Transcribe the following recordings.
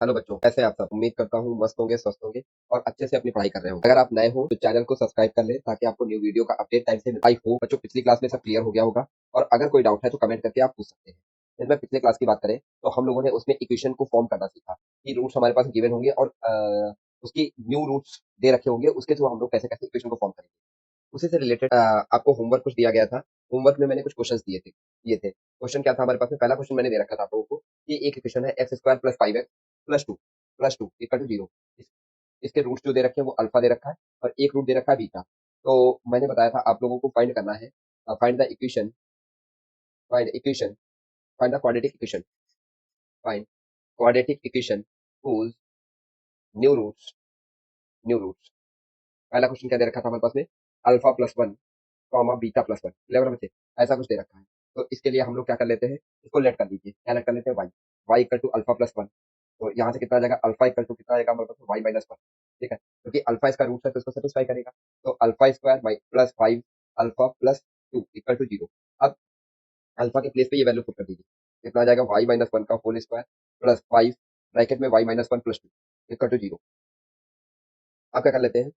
Hello बच्चों, कैसे हैं आप सब? उम्मीद करता हूँ मस्त होंगे, स्वस्थ होंगे और अच्छे से अपनी पढ़ाई कर रहे होंगे। अगर आप नए हो तो चैनल को सब्सक्राइब कर लें ताकि आपको न्यू वीडियो का अपडेट टाइम से मिले। आई होप बच्चों पिछली क्लास में सब क्लियर हो गया होगा और अगर कोई डाउट है तो कमेंट करके आप पूछ सकते हैं। इसमें पिछले क्लास की बात करें तो हम लोगों ने उसमें इक्वेशन को फॉर्म करना सीखा कि रूट्स हमारे पास गिवन होंगे और उसकी न्यू रूट्स दे रखे होंगे, उसके थ्रू हम लोग कैसे कैसे इक्वेशन को फॉर्म करेंगे। उसी से रिलेटेड आपको होमवर्क कुछ दिया गया था। होमवर्क में मैंने कुछ क्वेश्चंस दिए थे। क्वेश्चन क्या था हमारे पास में? पहला क्वेश्चन मैंने दे रखा था आप लोगों को कि एक इक्वेशन है x square plus 5x plus two equal to zero. इसके रूट्स जो दे रखे हैं वो अल्फा दे रखा है और एक रूट दे रखा है बीटा। तो मैंने बताया था आप लोगों को फाइंड करना है, find the equation find the quadratic equation whose new roots new roots. पहला क्वेश्चन क्या दे रखा था हमारे पास में? Alpha plus one comma beta plus one, clear है बच्चे? ऐसा कुछ दे रखा है। तो इसके लिए हम लोग क्या कर लेते हैं, इसको लेट कर लीजिए। क्या लेट कर लेते हैं? Y. Y equal to alpha plus one. तो यहाँ से कितना आ जाएगा? अल्फा इक्वल टू कितना आएगा हमारे पास? Y minus one. ठीक है, क्योंकि अल्फा इसका रूट है तो इसको सेटिस्फाई करेगा। तो alpha square plus five alpha plus two equal to zero. अब अल्फा के प्लेस पे ये वैल्यू पुट कर दीजिए। कितना आ जाएगा? वाई माइनस वन का whole square plus five bracket में Y minus one plus two equal to zero. अब क्या कर लेते हैं,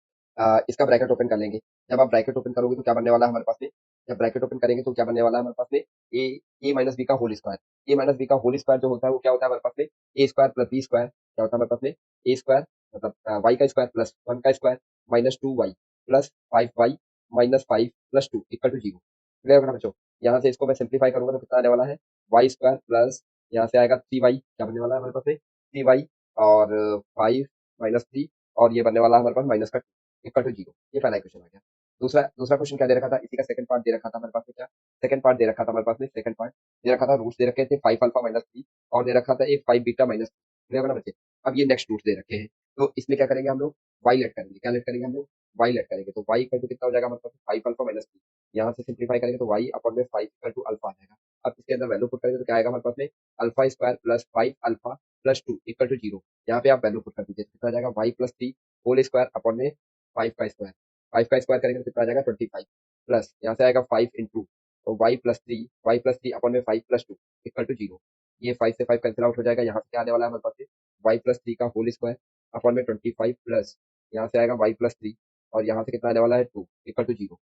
इसका ब्रैकेट ओपन कर लेंगे। जब आप ब्रैकेट ओपन करोगे तो क्या बनने वाला है हमारे पास में? जब ब्रैकेट ओपन करेंगे तो क्या बनने वाला है हमारे पास में? ए ए माइनस बी का होल स्क्वायर। ए माइनस बी का होल स्क्वायर जो होता है वो क्या होता है हमारे पास में? A square plus b square. क्या होता है हमारे पास में? ए स्क्वायर मतलब वाई का स्क्वायर प्लस वन का square minus two y plus five y minus five plus two equal to zero. Clear होगा बच्चों? यहाँ से इसको मैं सिंप्लीफाई करूंगा तो कितना आने वाला है? वाई स्क्वायर प्लस यहाँ से आएगा थ्री वाई। क्या बनने वाला है हमारे पास में? थ्री वाई और फाइव माइनस थ्री और ये बनने वाला है हमारे पास माइनस का इक्वल टू जीरो। ये पहला इक्वेशन आ गया। दूसरा दूसरा क्वेश्चन क्या दे रखा था? इसी का सेकंड पार्ट दे रखा था हमारे पास में। क्या सेकंड पार्ट दे रखा था हमारे पास में? सेकंड पार्ट दे रखा था, रूट्स दे रखे थे फाइव अल्फा माइनस थ्री और दे रखा था एक फाइव बीटा माइनस थ्री। ना बच्चे? अब ये नेक्स्ट रूट्स दे रखे हैं तो इसमें क्या करेंगे हम लोग? वाई लेट करेंगे। क्या लेट करेंगे हम लोग? वाई लेट करेंगे। तो वाई इक्वल टू कितना हो जाएगा हमारे पास? Five alpha minus three. यहाँ से सिंप्लीफाई करेंगे तो वाई अपॉन में फाइव इक्वल टू अल्फा आ जाएगा। अब इसके अंदर वैल्यू पुट करेंगे तो क्या आएगा हमारे पास में? Alpha square plus five alpha plus two equal to zero. यहाँ पे आप वैल्यू पुट कर दीजिए, कितना आ जाएगा? Y plus three whole square upon में फाइव का स्क्वायर। फाइव का स्क्वायर करेंगे तो कितना आ जाएगा? ट्वेंटी फाइव प्लस यहाँ से आएगा फाइव इंटू तो वाई प्लस थ्री अपॉन में five plus two equal to zero. ये फाइव से फाइव कैंसिल आउट हो जाएगा। यहाँ से क्या आने वाला है हमारे पास? वाई प्लस थ्री का होल स्क्वायर अपॉन में ट्वेंटी फाइव प्लस यहाँ से आएगा वाई प्लस थ्री और यहाँ से कितना आने वाला है? Two equal to zero.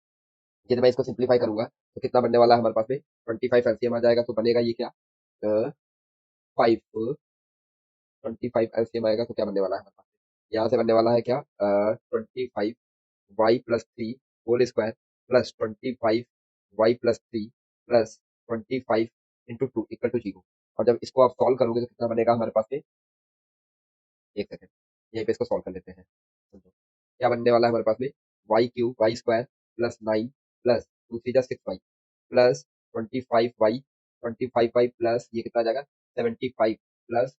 यदि मैं इसको सिंप्लीफाई करूंगा तो कितना बनने वाला है हमारे पास में? ट्वेंटी फाइव एलसीएम आ जाएगा तो बनेगा ये क्या? फाइव 25 एलसीएम आएगा तो क्या बनने वाला है हमारे पास? यहाँ से बनने वाला है क्या? 25 Y plus three whole square plus 25 Y plus three plus 25 into two equal to zero. और जब इसको आप सॉल्व करोगे तो कितना बनेगा हमारे पास में? एक सेकंड, यहीं पे इसको सॉल्व कर लेते हैं। समझो क्या बनने वाला है हमारे पास में? Y Q Y square plus nine plus two three जा six Y plus 25 Y plus ये कितना आ जाएगा? 75 प्लस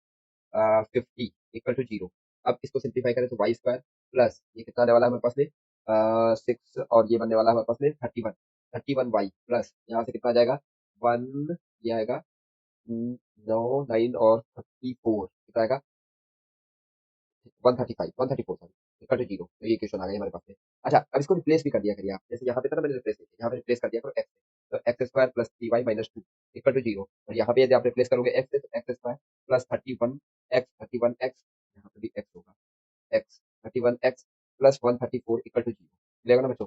50 इक्वल टू जीरो। अब इसको सिंप्लीफाई करें तो वाई स्क्वायर प्लस ये कितना आने वाला है हमारे पास में? सिक्स और ये बनने वाला है हमारे पास में 31 वाई प्लस यहाँ से कितना आ जाएगा? वन, ये आएगा नौ नाइन और 34 कितना आएगा? 135 134 सॉरी इक्वल टू जीरो। तो ये क्वेश्चन आ गया हमारे पास में। अच्छा, अब इसको रिप्लेस भी कर दिया करिए आप। जैसे यहाँ पे था ना, मैंने रिप्लेस किया, यहाँ पे रिप्लेस कर दिया करो एक्स से। तो x square plus three y minus two equal to zero. और यहाँ पे यदि आप रिप्लेस करोगे एक्स से तो x square plus thirty one x यहाँ पे भी एक्स होगा। X 31x plus 134 equal to zero. मिलेगा ना बच्चों?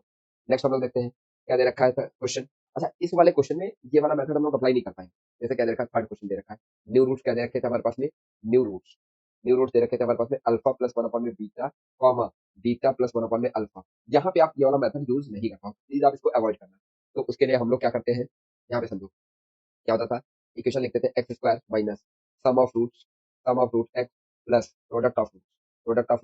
नेक्स्ट हम लोग देखते हैं क्या दे रखा है क्वेश्चन। अच्छा, इस वाले क्वेश्चन में ये वाला मेथड हम लोग अप्लाई नहीं कर पाएंगे। जैसे क्या दे रखा है? थर्ड क्वेश्चन दे रखा है न्यू रूट्स। क्या दे रखे थे हमारे पास में? New roots. न्यू रूट्स दे रखे थे हमारे पास में अल्फा प्लस वन अपॉन में beta comma beta plus one upon में अल्फा। यहाँ पे आप ये वाला मेथड यूज नहीं कर पाओ, प्लीज आप इसको अवॉइड करना। तो उसके लिए हम लोग क्या करते हैं, यहाँ पे समझो क्या होता था। इक्वेशन लिखते थे x square minus sum of root x plus product of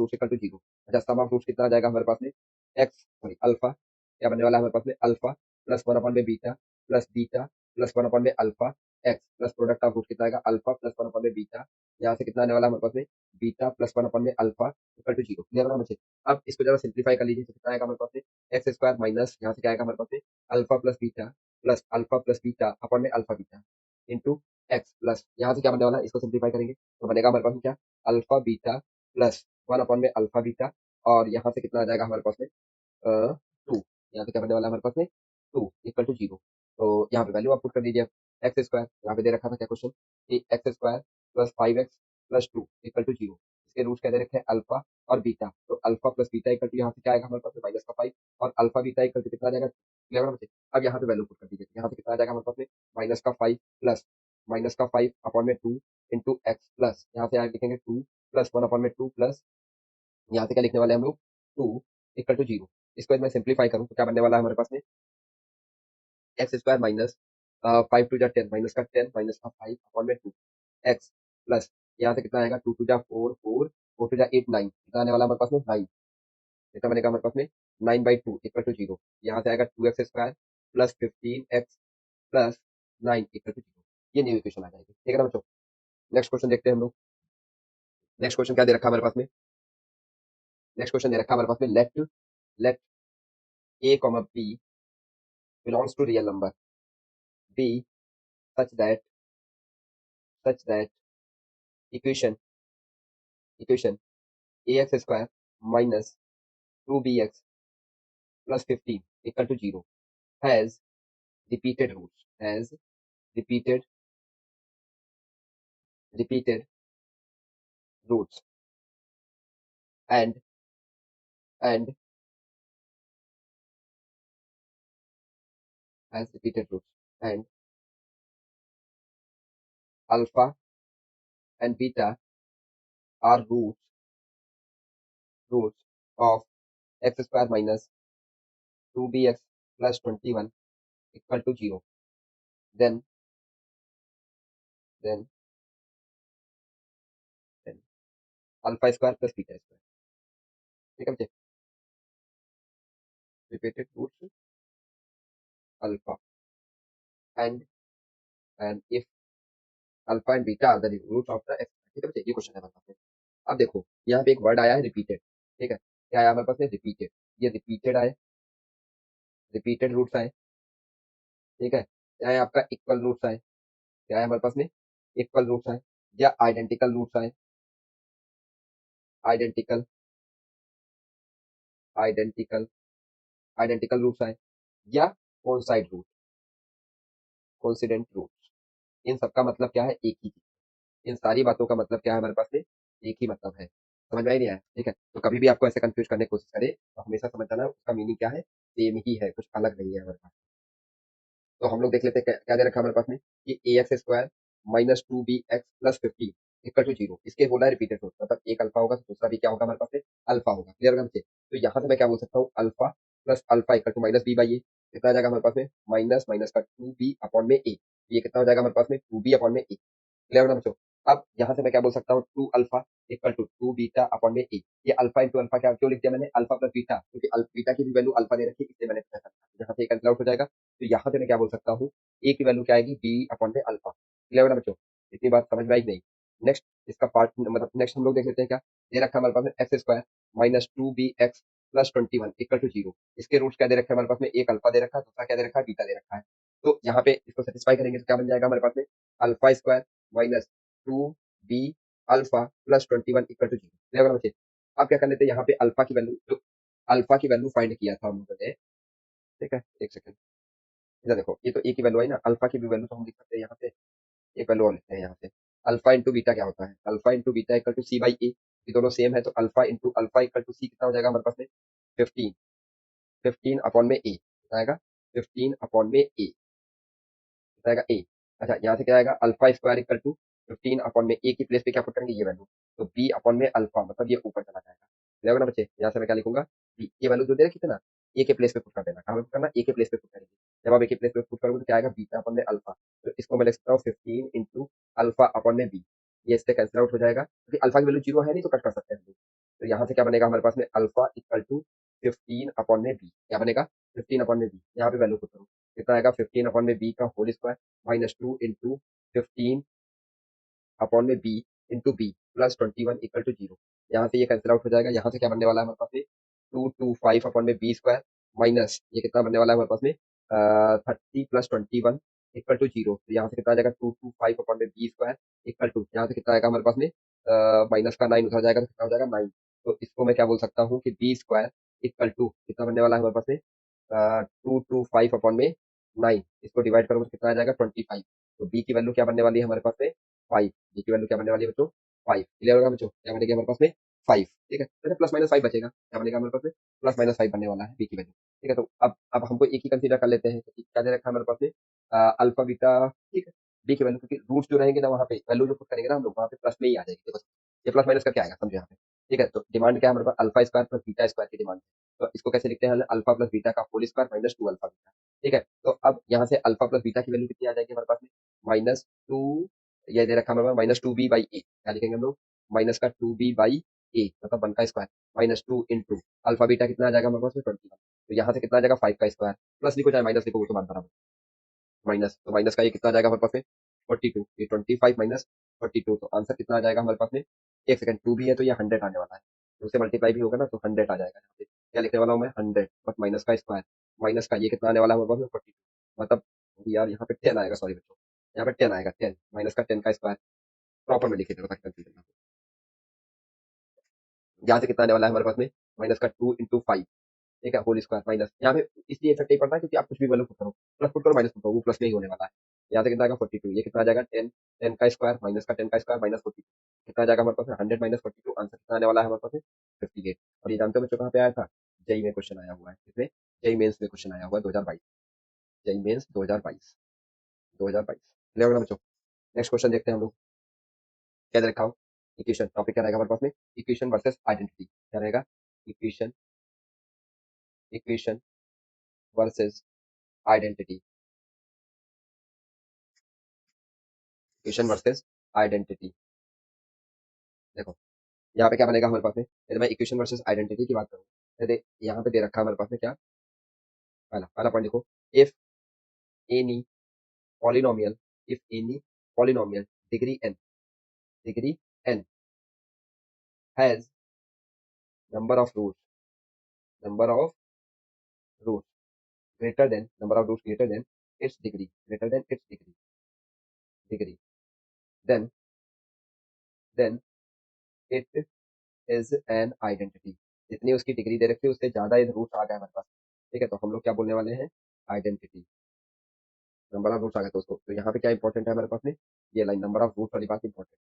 roots equal to zero. अच्छा, सम ऑफ रूट्स कितना आ जाएगा हमारे पास में? एक्स सॉरी अल्फा क्या बनने वाला है हमारे पास में? अल्फा प्लस वन अपॉन में बीटा प्लस वन अपॉन में alpha x plus product of root कितना आएगा? अल्फा प्लस वन अपॉन में बीटा यहाँ से कितना आने वाला है हमारे पास में? बीटा प्लस वन अपॉन में alpha equal to zero. Clear होगा मुझे? अब इसको जरा सिंप्लीफाई कर लीजिए तो कितना आएगा हमारे पास में? एक्स स्क्वायर माइनस यहाँ से क्या आएगा हमारे पास में? अल्फा प्लस बीटा अपॉन में alpha beta into x plus यहाँ से क्या बनने वाला है? इसको सिंप्लीफाई करेंगे तो बनेगा हमारे पास में क्या? Alpha beta plus one upon में अल्फा बीटा और यहाँ से कितना आ जाएगा हमारे पास में? टू। यहाँ पे क्या बनने वाला है हमारे पास में? Two equal to zero. तो यहाँ पे वैल्यू आप पुट कर दीजिए। एक्स स्क्वायर यहाँ पे दे रखा था क्या क्वेश्चन कि x square plus five x plus two equal to zero. इसके रूट्स क्या दे रखे हैं, अल्फा और बीटा। तो alpha plus beta equal to यहाँ से क्या आएगा हमारे पास में माइनस का 5, और अल्फा बीटा इक्वल टू कितना आ जाएगा, क्लियर है बच्चे। अब यहाँ पे वैल्यू पुट कर दीजिए, यहाँ से कितना आ जाएगा हमारे पास में माइनस का 5 प्लस माइनस का 5 अपॉन में 2 इंटू एक्स प्लस यहाँ से लिखेंगे 2 प्लस 1 अपॉन में 2 प्लस यहाँ से क्या लिखने वाले हैं हम लोग 2 इक्वल टू जीरो। इसको यदि मैं सिंप्लीफाई करूँ तो क्या बनने वाला है हमारे पास में एक्स स्क्वायर माइनस 5 टू जा 10 माइनस का 10 माइनस का 5 अपॉन में 2 एक्स प्लस यहाँ से कितना आएगा 2 टू जा 4 4 4 टू जा 8 9 कितना आने वाला हमारे पास में 9। कितना बनेगा हमारे पास में 9/2 इक्वल टू जीरो। यहाँ से आएगा 2x square plus 15x plus 9 equal to zero. ये न्यू इक्वेशन आ जाएगी, ठीक है ना बच्चों। नेक्स्ट क्वेश्चन देखते हैं हम लोग। नेक्स्ट क्वेश्चन क्या दे रखा है हमारे पास में, नेक्स्ट क्वेश्चन दे रखा है हमारे पास में late a comma b belongs to real number b such that equation ax square minus 2bx plus 15 equal to 0 has repeated repeated roots and and has repeated roots and alpha and beta are roots of x square minus 2bx plus 21 equal to 0, then then then alpha square plus beta square, ठीक है बच्चे। repeated roots alpha and if alpha and beta are the roots of the x, ठीक है बच्चे, ये question है हमारे पास में। अब देखो यहाँ पे एक वर्ड आया है रिपीटेड, ठीक है, क्या आया हमारे पास में रिपीटेड। ये रिपीटेड आए, रिपीटेड रूट्स आए, ठीक है, क्या है आपका इक्वल रूट्स आए, क्या है हमारे पास में इक्वल रूट्स आए, या आइडेंटिकल रूट्स आए, आइडेंटिकल आइडेंटिकल आइडेंटिकल रूट्स आए, या कोइंसाइड रूट, कोइंसिडेंट रूट्स। इन सबका मतलब क्या है, एक ही चीज। इन सारी बातों का मतलब क्या है हमारे पास में, एक ही मतलब है। समझ में आई नहीं आया, ठीक है। तो कभी भी आपको ऐसे कंफ्यूज करने की कोशिश करे तो हमेशा समझ जाना उसका मीनिंग क्या है, सेम ही है, कुछ अलग नहीं है हमारे पास। तो हम लोग देख लेते हैं क्या दे रखा है हमारे पास में कि ए x square minus 2b x plus 15 equal to zero. इसके बोला है रिपीटेड रूट, मतलब एक अल्फा होगा तो दूसरा भी क्या होगा हमारे पास में अल्फा होगा, क्लियर होगा बच्चे। तो यहाँ से मैं क्या बोल सकता हूँ, alpha plus alpha equal to minus B by ए, कितना आ जाएगा हमारे पास में माइनस माइनस का 2b अपॉन में ए, ये कितना हो जाएगा हमारे पास में 2b अपॉन में ए, क्लियर ना बच्चों। अब यहाँ से मैं क्या बोल सकता हूँ, two alpha equal to two beta upon में ए। ये अल्फा इंटू अल्फा क्या क्यों लिख दिया मैंने, अल्फा प्लस बीटा, क्योंकि बीटा की भी वैल्यू अल्फा दे रखी है, इसलिए मैंने ऐसा लिखा। यहाँ से कैंसिल आउट हो जाएगा, तो यहाँ से मैं क्या बोल सकता हूँ, ए की वैल्यू क्या आएगी बी अपॉन में अल्फा, क्लियर ना बच्चों। इतनी बात समझ में आई नहीं। नेक्स्ट इसका पार्ट मतलब नेक्स्ट हम लोग देख लेते हैं क्या दे रखा है हमारे पास में x square minus 2bx plus 21 equal to zero. इसके रूट्स क्या दे रखे हैं हमारे पास में, एक अल्फा दे रखा है, दूसरा क्या दे रखा है बीटा दे रखा है। तो यहाँ पे इसको सेटिस्फाई करेंगे तो क्या बन जाएगा हमारे पास में alpha square minus 2b alpha plus 21 equal to zero, clear बच्चे। अब क्या कर लेते हैं, यहाँ पे अल्फा की वैल्यू, जो अल्फा की वैल्यू फाइंड किया था हम लोगों ने, ठीक है, एक सेकंड, इधर देखो, ये तो ए की वैल्यू आई ना, अल्फा की भी वैल्यू तो हम लिख सकते हैं यहाँ पे, एक वैल्यू और लिखते हैं यहाँ पे। अल्फा इंटू बीटा क्या होता है, alpha into beta equal to C by A, ये दोनों सेम है, तो alpha into alpha equal to C कितना हो जाएगा हमारे पास में 15, 15 अपॉन में ए कितना आएगा, 15 अपॉन में ए आएगा ए। अच्छा यहाँ से क्या आएगा alpha square equal to 15 upon में ए की प्लेस पे क्या पुट करेंगे ये वैल्यू, तो बी अपॉन में अल्फा, मतलब ये ऊपर चला जाएगा, देखो ना बच्चे। यहाँ से मैं क्या लिखूंगा, बी ये वैल्यू जो दे रखी थी ना, ए के प्लेस पे पुट कर देना, कहाँ पे पुट करना, ए के प्लेस पे पुट करेंगे। जब आप ए के प्लेस पे पुट करोगे तो क्या आएगा बीटा अपॉन में अल्फा, तो इसको मैं लिख सकता हूँ 15 इंटू अल्फा अपॉन में बी। ये इससे कैंसिल आउट हो जाएगा क्योंकि अल्फा की वैल्यू जीरो है नहीं, तो कट कर सकते हैं हम लोग। तो यहाँ से क्या बनेगा हमारे पास में अल्फा इक्वल टू 15 अपॉन में बी, क्या बनेगा 15 अपॉन में बी, यहाँ पे वैल्यू पुट करूँ कितना आएगा 15 अपॉन में बी का whole square minus 2 into 15 upon में B into B plus 21 equal to zero. यहाँ से ये कैंसिल आउट हो जाएगा, यहाँ से क्या बनने वाला है हमारे पास में 225 अपॉन में बी स्क्वायर माइनस ये कितना बनने वाला है हमारे पास में 30 प्लस 21 इक्वल टू जीरो। तो यहाँ से कितना आ जाएगा 225 अपॉन में बी स्क्वायर इक्वल टू, यहाँ से कितना आएगा हमारे पास में माइनस का 9 उधर जाएगा तो कितना हो जाएगा 9। तो इसको मैं क्या बोल सकता हूँ कि बी स्क्वायर इक्वल टू कितना बनने वाला है हमारे पास में 225 अपॉन में 9, इसको डिवाइड करोगे तो कितना आ जाएगा 25। तो बी की वैल्यू क्या बनने वाली है हमारे पास में 5, बी की वैल्यू क्या बनने वाली है बच्चों फाइव। क्लियर होगा बच्चों? क्या बनेगा हमारे पास में? फाइव। ठीक है, तो प्लस माइनस फाइव बचेगा। क्या बनेगा हमारे पास में? प्लस माइनस फाइव बनने वाला है बी की वैल्यू। ठीक है, तो अब हमको एक ही कंसीडर कर लेते हैं। तो क्या दे रखा है हमारे पास में? Alpha beta. ठीक है, बी की वैल्यू, क्योंकि रूट्स जो रहेंगे ना वहाँ पे वैल्यू जो पुट करेंगे ना हम लोग, वहाँ पे प्लस में ही आ जाएगी। देखो ये प्लस माइनस करके आएगा, समझो यहाँ पे। ठीक है, तो डिमांड क्या है हमारे पास? Alpha square plus beta square की डिमांड है। तो इसको कैसे लिखते हैं? अल्फा प्लस बीटा का whole square minus two alpha beta. ठीक है, तो अब यहाँ से अल्फा प्लस बीटा की वैल्यू कितनी आ जाएगी हमारे पास में? माइनस टू, ये दे रखा है हमारे पास माइनस टू बी बाई ए। क्या लिखेंगे हम लोग? माइनस का टू बी बाई ए, मतलब वन का square, minus two into alpha beta कितना आ जाएगा हमारे पास में? 21। तो यहाँ से कितना आ जाएगा? फाइव का स्क्वायर। प्लस लिखो चाहे माइनस लिखो, वो तो मान बराबर। माइनस, तो माइनस का ये कितना आ जाएगा हमारे पास में? 42। ये 25 माइनस 42, तो आंसर कितना आ जाएगा हमारे पास में? एक सेकंड, टू भी है तो ये 100 आने वाला है। तो उससे मल्टीप्लाई भी होगा ना, तो 100 आ जाएगा यहाँ पे। क्या लिखने वाला हूँ मैं? 100 बट माइनस का स्क्वायर। माइनस का ये कितना आने वाला है हमारे पास में? 42। मतलब यार यहाँ पे 10 आएगा, सॉरी बच्चों, यहाँ पे 10 आएगा। 10 माइनस का 10 का स्क्वायर। प्रॉपर में लिखे थे ताकि कंफ्यूजन ना हो। यहाँ से कितना आने वाला है हमारे पास में? माइनस का टू इंटू फाइव। ठीक है, होल स्क्वायर माइनस, यहाँ पे इसलिए इफेक्ट नहीं पड़ता है क्योंकि आप कुछ भी वैल्यू पुट करो, प्लस पुट करो माइनस पुट करो, वो प्लस में ही होने वाला है। यहाँ से कितना आएगा? 42। ये कितना आ जाएगा? 10। 10 का स्क्वायर माइनस का 10 का स्क्वायर माइनस 42। कितना आ जाएगा हमारे पास में? 100 माइनस 42। आंसर कितना आने वाला है हमारे पास में? 58। और ये जानते हो बच्चों कहाँ पे आया था? जेई में क्वेश्चन आया हुआ है। इसमें जेई मेन्स में क्वेश्चन आया हुआ है 2022। JEE mains 2022। 2022 क्लियर होगा बच्चों? नेक्स्ट क्वेश्चन देखते हैं हम लोग। क्या दे रखा हो? इक्वेशन, टॉपिक क्या रहेगा हमारे पास में? Equation versus identity. क्या रहेगा? Equation, equation versus identity. Equation versus identity. देखो यहाँ पे क्या बनेगा हमारे पास में? यदि मैं इक्वेशन वर्सेस आइडेंटिटी की बात करूँ, यदि यहाँ पे दे रखा है हमारे पास में क्या? पहला पहला पॉइंट लिखो। If any polynomial, if any polynomial degree n, degree n has number of roots, number of roots greater than, number of roots greater than its degree, greater than its degree, degree, then then it is an identity. जितनी उसकी degree दे रखी है उससे ज्यादा ये roots आ गए हमारे पास। ठीक है, तो हम लोग क्या बोलने वाले हैं? आइडेंटिटी। नंबर ऑफ रूट्स आ गए दोस्तों, तो यहाँ पे क्या इंपॉर्टेंट है हमारे पास में? ये लाइन, नंबर ऑफ रूट्स वाली बात इंपॉर्टेंट।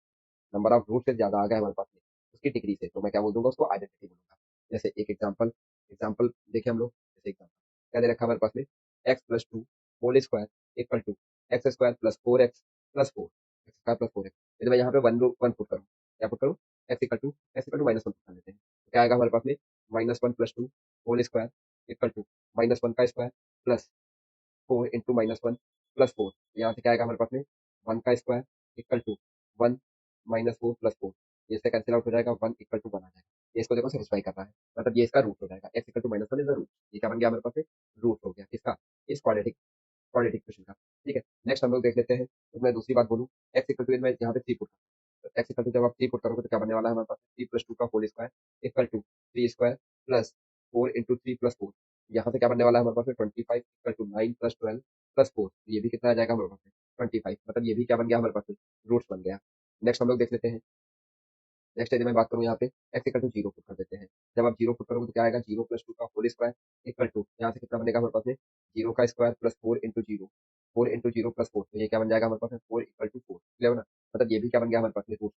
नंबर ऑफ रूट से ज्यादा आ गया हमारे पास में उसकी डिग्री से, तो मैं क्या बोल दूंगा? उसको आइडेंटिटी बोलूंगा। जैसे एक एग्जाम्पल, एग्जाम्पल देखें हम लोग। जैसे एग्जाम्पल क्या दे रखा है हमारे पास में? X plus two whole square equal to x square plus four x plus four, x square plus four x. यदि मैं यहाँ पे वन वन पुट करूँ, क्या पुट करूँ? X equal to minus one put कर लेते हैं, तो क्या आएगा हमारे पास में? Minus one plus two whole square equal to minus one का square plus four into minus one plus four. यहाँ से क्या आएगा हमारे पास में? वन का square equal to one minus four plus four. ये इससे कैंसिल आउट हो जाएगा, वन इक्वल टू वन आ जाएगा। ये इसको देखो सेटिस्फाई कर रहा है, मतलब ये इसका रूट हो जाएगा। X equal to minus one is the root. ये क्या बन गया हमारे पास में? रूट हो गया किसका? इस क्वाड्रेटिक, क्वाड्रेटिक क्वेश्चन का। ठीक है, नेक्स्ट हम लोग देख लेते हैं। तो मैं दूसरी बात बोलूँ, एक्स इक्वल टू, मैं यहाँ पे three put, x equal to जब आप थ्री पुट करोगे तो क्या बनने वाला है हमारे पास? थ्री प्लस टू का whole square equal to three square plus four into three plus four. यहाँ से क्या बनने वाला है हमारे पास में? 25 equal to 9 plus 12 plus four. ये भी कितना आ जाएगा हमारे पास में? 25। मतलब ये भी क्या बन गया हमारे पास में? रूट्स बन गया। नेक्स्ट हम लोग देख लेते हैं। नेक्स्ट यदि मैं बात करूँ यहाँ पे, x equal to zero put कर देते हैं। जब आप जीरो पुट करोगे तो क्या आएगा? जीरो प्लस टू का होल स्क्वायर इक्वल टू, यहाँ से कितना बनेगा हमारे पास में? जीरो का square plus four into zero, four into zero plus four. तो ये क्या बन जाएगा हमारे पास में? Four equal to four. Clear ना? मतलब ये भी क्या बन गया हमारे पास में? रूट।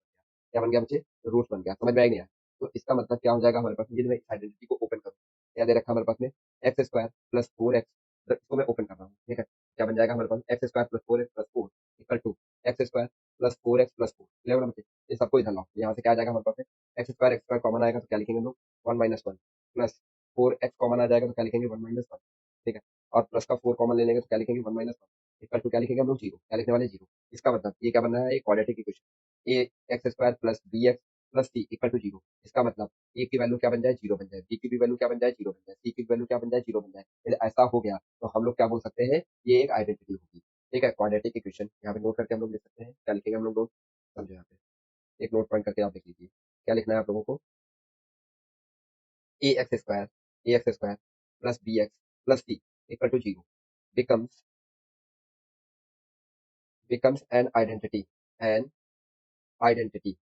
क्या बन गया बच्चे? रूट बन गया। समझ में आएगा? तो इसका मतलब क्या हो जाएगा हमारे पास में? यदि मैं इस आइडेंटिटी को ओपन करूँ, क्या दे रखा है हमारे पास में? X square plus four x, इसको मैं ओपन कर रहा हूँ। ठीक है, क्या बन जाएगा हमारे पास? X square plus four x plus four equal to x square plus four x plus four. Clear ना बच्चे? ये सबको इधर लाओ, यहाँ से क्या आ जाएगा हमारे पास में? एक्स स्क्वायर कॉमन आएगा तो क्या लिखेंगे हम लोग? One minus one plus four x common आ जाएगा तो क्या लिखेंगे? One minus one. ठीक है, और प्लस का फोर कॉमन ले लेंगे तो क्या लिखेंगे? One minus one equal to क्या लिखेंगे हम लोग? जीरो। क्या लिखने वाले? जीरो। इसका मतलब ये क्या बन रहा है? एक quadratic equation, a x square plus b x plus c equal to zero. इसका मतलब ए की वैल्यू क्या बन जाए? जीरो बन जाए। बी की भी वैल्यू क्या बन जाए? जीरो बन जाए। सी की वैल्यू क्या बन जाए? जीरो बन जाए। यदि ऐसा हो गया तो हम लोग क्या बोल सकते हैं? ये एक आइडेंटिटी होगी। ठीक है, क्वाड्रेटिक इक्वेशन यहाँ पे नोट करके हम लोग लिख सकते हैं। क्या लिखेंगे हम लोग? नोट समझो यहाँ पे, एक नोट पॉइंट करके आप लिख लीजिए। क्या लिखना है आप लोगों को? A x square, a x square plus b x plus c equal to zero becomes becomes an identity identity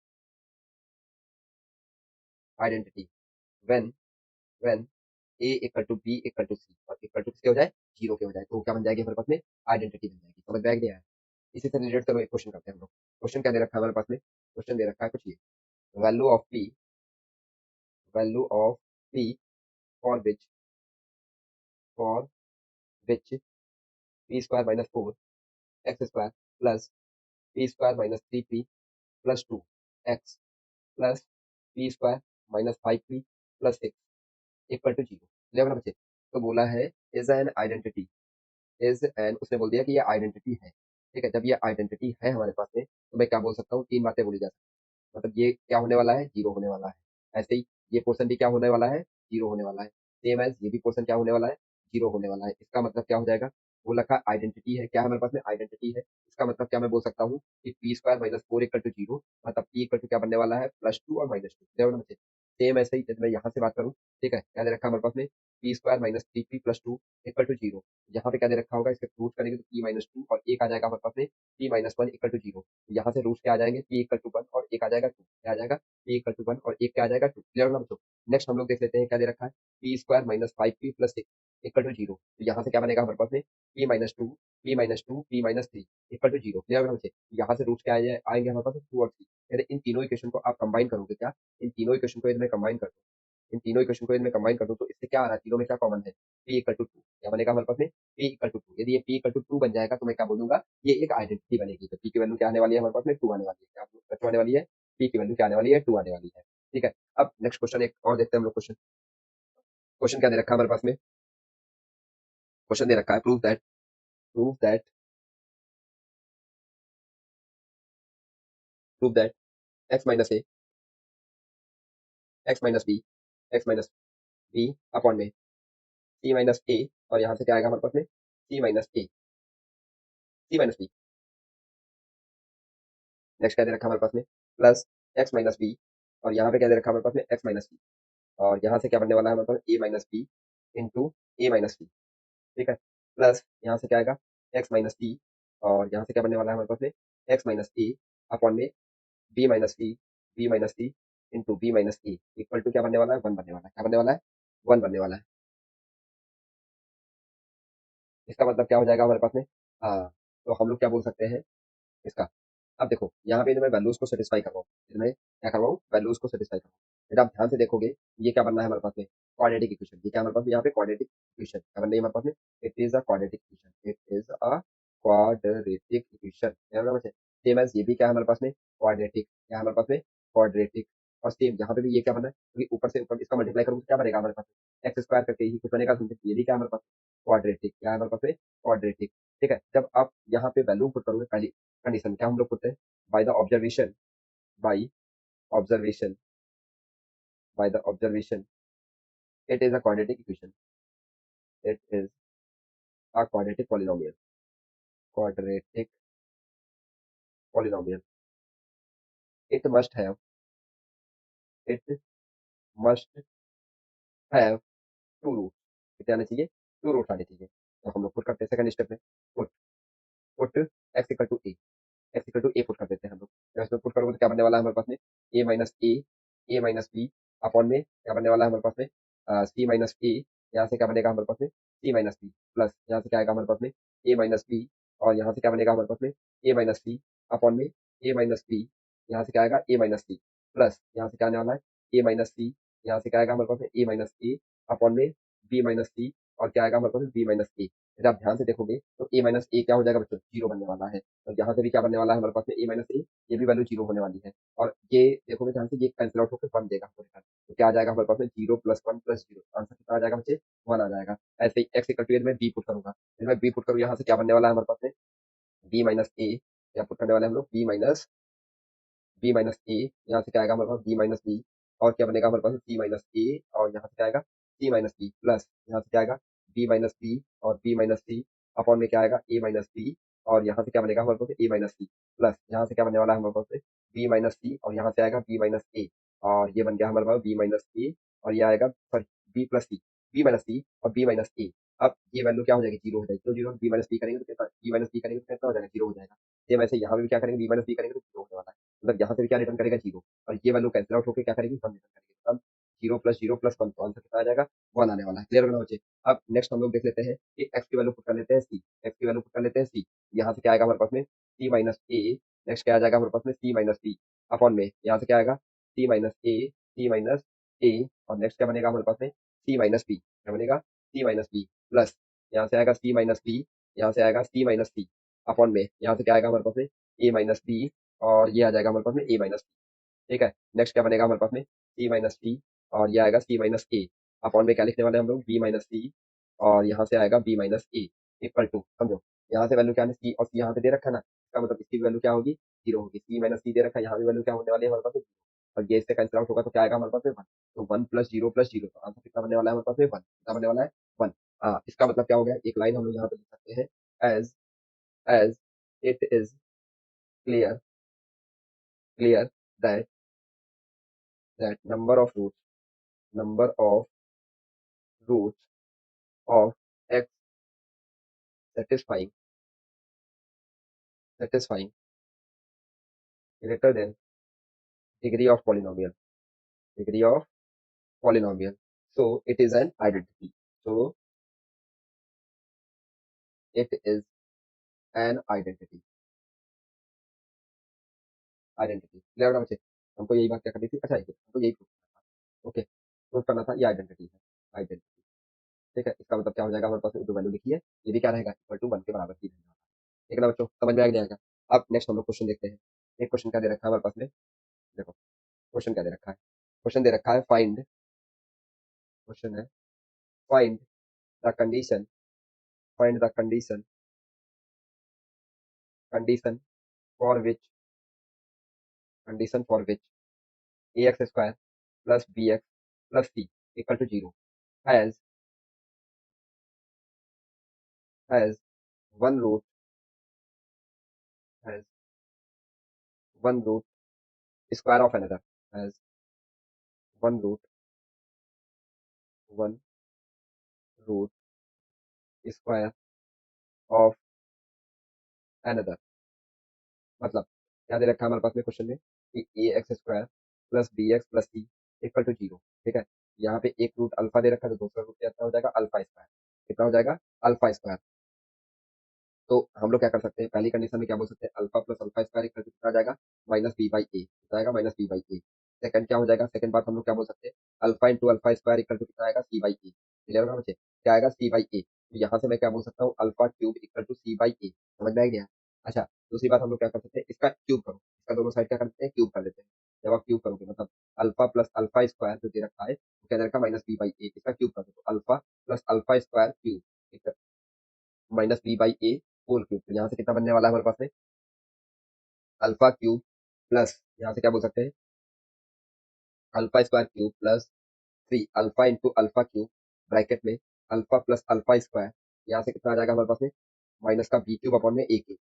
when when a equal to b equal to c और इक्वल टू किसके हो जाए? जीरो के हो जाए, तो क्या बन जाएगी हमारे पास में? आइडेंटिटी बन जाएगी। समझ में आ गया है? इसी से रिलेटेड चलो एक क्वेश्चन करते हैं हम लोग। क्वेश्चन क्या दे रखा है हमारे पास में? क्वेश्चन दे रखा है कुछ ये, value of p, value of p for which, for which p square minus 4 x square plus p square minus 3p plus 2 x plus p square minus 5p plus 6 equal to 0। Level बच्चे, तो बोला है is an identity, is an, उसने बोल दिया कि ये identity है। ठीक है, जब ये आइडेंटिटी है हमारे पास में, तो मैं क्या बोल सकता हूँ, तीन बातें बोली जा सकती हैं। मतलब ये क्या होने वाला है, जीरो होने वाला है। ऐसे ही ये पोर्शन भी क्या होने वाला है, जीरो होने वाला है। सेम एज ये भी पोर्शन क्या होने वाला है, जीरो होने वाला है। इसका मतलब क्या हो जाएगा, वो लखा आइडेंटिटी है, क्या है हमारे पास में, आइडेंटिटी है। इसका मतलब क्या मैं बोल सकता हूँ कि p square minus 4 equal to 0, मतलब पी इक्वल टू क्या बनने वाला है, +2 और -2। सेम ऐसे ही जब मैं यहाँ से बात करूँ, ठीक है, क्या दे रखा है हमारे पास में, p square minus 3p plus 2 equal to 0। यहाँ पे क्या दे रखा होगा, इसके रूट करेंगे तो p-2 और एक आ जाएगा हमारे पास में p-1 इक्वल टू 0। यहाँ से रूट क्या आ जाएंगे, p=1 और एक आ जाएगा 2, क्या आ जाएगा, p=1 और एक क्या आ जाएगा 2। क्लियर ना बच्चों। नेक्स्ट हम लोग देख लेते हैं क्या दे रखा है, p square minus 5p plus 6 equal to 0। तो यहाँ से क्या बनेगा हमारे पास में, p-2 इक्वल टू 0। क्लियर ना बच्चे। यहाँ से रूट क्या आएंगे हमारे पास, 2 और 3। यानी इन तीनों इक्वेशन को आप कंबाइन करोगे, क्या, इन तीनों इक्वेशन को यदि मैं कंबाइन कर दूं, इन तीनों इक्वेशन को यदि मैं कंबाइन कर दूं, तो इससे क्या आ रहा है, तीनों में क्या कॉमन है, p=2। क्या बनेगा हमारे पास में, p=2। यदि ये p=2 बन जाएगा तो मैं क्या बोलूंगा, ये एक आइडेंटिटी बनेगी। तो p की वैल्यू क्या आने वाली है हमारे पास में, 2 आने वाली है। क्या बच्चों आने वाली है, p की वैल्यू क्या आने वाली है, 2 आने वाली है। ठीक है, अब नेक्स्ट क्वेश्चन एक और देखते हैं हम लोग। क्वेश्चन, क्वेश्चन क्या दे रखा है हमारे पास में, क्वेश्चन दे रखा है prove that x minus a, x minus b upon में c-a, और यहाँ से क्या आएगा हमारे पास में, c-बी। नेक्स्ट क्या दे रखा है हमारे पास में, प्लस x-b, और यहाँ पे क्या दे रखा है हमारे पास में, x-b, और यहाँ से क्या बनने वाला है हमारे पास, a-b इंटू a-b। ठीक है, प्लस यहाँ से क्या आएगा, x-c, और यहाँ से क्या बनने वाला है हमारे पास में, x-a अपॉन में b-c into b-a equal to क्या बनने वाला है, 1 बनने वाला है। क्या बनने वाला है, 1 बनने वाला है। इसका मतलब क्या हो जाएगा हमारे पास में, हाँ, तो हम लोग क्या बोल सकते हैं इसका। अब देखो यहाँ पे मैं वैल्यूज को सेटिस्फाई कर रहा हूँ, इसमें क्या कर रहा हूँ, वैल्यूज को सेटिस्फाई कर रहा हूँ। बेटा आप ध्यान से देखोगे, ये क्या बनना है हमारे पास में, क्वाड्रेटिक इक्वेशन। ये क्या हमारे पास में, यहाँ पे क्वाड्रेटिक इक्वेशन क्या बनना है हमारे पास में, it is a quadratic equation, it is a quadratic equation. Same as ये भी क्या है हमारे पास में, क्वाड्रेटिक, क्या है हमारे पास में, क्वाड्रेटिक। और सेम यहाँ पे भी ये क्या बना है, क्योंकि ऊपर से ऊपर इसका मल्टीप्लाई करूँ तो क्या बनेगा हमारे पास, एक्स स्क्वायर करके ही कुछ बनेगा। ये भी क्या है हमारे पास, क्वाड्रेटिक, क्या है हमारे पास में, क्वाड्रेटिक। ठीक है, जब आप यहाँ पे वैल्यू पुट करोगे, पहली कंडीशन क्या हम लोग पुट हैं, by the observation, by observation, by the observation, it is a quadratic equation, it is a quadratic polynomial, quadratic polynomial, it must have, it must have two roots। कितने आने चाहिए, two roots आने चाहिए। तो हम लोग put करते हैं सेकंड स्टेप में, put put x equal to a, x equal to a put कर देते हैं हम लोग। तो इसमें पुट करोगे तो क्या बनने वाला है हमारे पास में, ए माइनस बी अपॉन में क्या बनने वाला है हमारे पास में, c-a। यहाँ से क्या बनेगा हमारे पास में, c-b प्लस यहाँ से क्या आएगा हमारे पास में, a-b, और यहाँ से क्या बनेगा हमारे पास में, a-c अपॉन में a-b। यहाँ से क्या आएगा, a-c प्लस यहाँ से क्या आने वाला है, a-c। यहाँ से क्या आएगा हमारे पास में, a-a अपॉन में b-c, और क्या आएगा हमारे पास में, b-a। यदि आप ध्यान से देखोगे तो a-a क्या हो जाएगा बच्चों, जीरो बनने वाला है। और यहाँ से भी क्या बनने वाला है हमारे पास में, a-a, ये भी वैल्यू जीरो होने वाली है। और ये देखोगे ध्यान से, ये कैंसिल आउट होकर 1 देगा हमको रिटर्न। तो क्या आ जाएगा हमारे पास में, 0 प्लस 1 प्लस 0, आंसर कितना आ जाएगा बच्चे, 1 आ जाएगा। ऐसे ही एक्स इक्वल टू, यदि मैं बी पुट करूंगा, यदि मैं बी पुट करूँ, यहाँ से क्या बनने वाला है हमारे पास में, b-a, क्या पुट करने वाले हैं हम लोग, b-a, यहाँ से क्या आएगा हमारे पास, b-b, और क्या बनेगा हमारे पास c-a, और यहाँ से क्या आएगा, c-b प्लस यहाँ से क्या आएगा, b-b और b-c अपॉन में क्या आएगा, a-b, और यहाँ से क्या बनेगा हमारे पास, a-c प्लस यहाँ से क्या बनने वाला है हमारे पास, b-c, और यहाँ से आएगा b-a, और ये बन गया हमारे पास b-a, और ये आएगा सॉरी b+c और b-a। अब ये वैल्यू क्या हो जाएगी, जीरो हो जाएगी। तो जीरो b-b करेंगे तो कितना, b-b करेंगे तो कितना हो जाएगा, जीरो हो जाएगा। सेम ऐसे यहाँ पे भी क्या करेंगे, b-b करेंगे तो जीरो होने वाला है। मतलब यहाँ से भी क्या रिटर्न करेगा, जीरो। और ये वैल्यू कैंसिल आउट होकर क्या करेगी, 1 रिटर्न करेगी। अब 0 + 0 + 1, तो आंसर कितना आ जाएगा, 1 आने वाला है। क्लियर होना बच्चे। अब नेक्स्ट हम लोग देख लेते हैं कि एक्स की वैल्यू पुट कर लेते हैं सी, एक्स की वैल्यू पुट कर लेते हैं सी। यहाँ से क्या आएगा हमारे पास में, c-a, नेक्स्ट क्या आ जाएगा हमारे पास में, c-b अपॉन में यहाँ से क्या आएगा, सी माइनस ए और नेक्स्ट क्या बनेगा हमारे पास में सी माइनस बी, क्या बनेगा सी माइनस बी प्लस यहाँ से आएगा सी माइनस बी, यहाँ से आएगा सी माइनस सी अपॉन में यहाँ से क्या आएगा हमारे पास में ए माइनस बी और ये आ जाएगा हमारे पास में ए माइनस, ठीक है। नेक्स्ट क्या बनेगा हमारे पास में सी माइनस टी और ये आएगा सी माइनस ए अपॉन में क्या लिखने वाले हैं हम लोग बी माइनस सी और यहाँ से आएगा b minus A equal to, समझो यहाँ से वैल्यू क्या है सी और सी यहाँ पे दे रखा है ना, इसका मतलब इसकी वैल्यू क्या होगी जीरो होगी, सी माइनस सी दे रखा है यहाँ भी वैल्यू क्या होने वाली है हमारे पास में, और ये इससे कैंसिल आउट होगा तो क्या आएगा हमारे पास में वन, तो वन प्लस जीरो तो आंसर कितना बनने वाला है हमारे पास में वन, कितना बनने वाला है वन। हाँ इसका मतलब क्या हो गया, एक लाइन हम लोग यहाँ पे लिख सकते हैं as as it is clear clear that that number of roots of x satisfying satisfying greater than degree of polynomial, so it is an identity, so it is an identity clear ना बच्चे, हमको यही बात क्या करनी थी, अच्छा हमको यही प्रूफ करना था, ओके प्रूफ करना था ये आइडेंटिटी है आइडेंटिटी, ठीक है। इसका मतलब क्या हो जाएगा हमारे पास जो वैल्यू लिखी है ये भी क्या रहेगा इक्वल टू वन के बराबर ही रहेगा, ठीक है ना बच्चों, समझ में आ गया। अब नेक्स्ट हम लोग क्वेश्चन देखते हैं, एक क्वेश्चन क्या दे रखा है हमारे पास में, देखो क्वेश्चन क्या दे रखा है, क्वेश्चन दे रखा है फाइंड, क्वेश्चन है find the condition find the condition for which ax square plus bx plus c equal to 0 has has one root has one root square of another has one root square of another, मतलब क्या दे रखा है हमारे पास में question में कि ए x square plus b x plus c equal to zero, ठीक है। यहाँ पे एक रूट अल्फा दे रखा है तो दूसरा रूट क्या हो जाएगा अल्फा स्क्वायर, कितना हो जाएगा अल्फा स्क्वायर, तो हम लोग क्या कर सकते हैं पहली कंडीशन में क्या बोल सकते हैं alpha plus alpha square equal to कितना आ जाएगा माइनस बी बाई ए, कितना आएगा minus B by a. Second क्या हो जाएगा, सेकंड बात हम लोग क्या बोल सकते हैं alpha into alpha square equal to कितना आएगा सी बाई ए, क्लियर होगा बच्चे, क्या आएगा सी बाई ए, तो यहाँ से मैं क्या बोल सकता हूँ alpha cube equal to C by a, समझ में आ गया। अच्छा दूसरी बात हम लोग क्या कर सकते हैं इसका क्यूब करो, इसका दोनों साइड क्या कर देते हैं क्यूब कर देते हैं, जब आप क्यूब करोगे मतलब अल्फा प्लस अल्फा स्क्वायर जो दे रखा है वो क्या दे रखा है माइनस बी बाई ए, इसका क्यूब कर दो तो alpha plus alpha square cube minus B by a whole cube, तो यहाँ से कितना बनने वाला है हमारे पास में अल्फा क्यूब प्लस यहाँ से क्या बोल सकते हैं alpha square cube plus three alpha into alpha cube bracket में अल्फा प्लस अल्फा स्क्वायर, यहाँ से कितना आ जाएगा हमारे पास में माइनस का बी क्यूब अपॉन में ए क्यूब,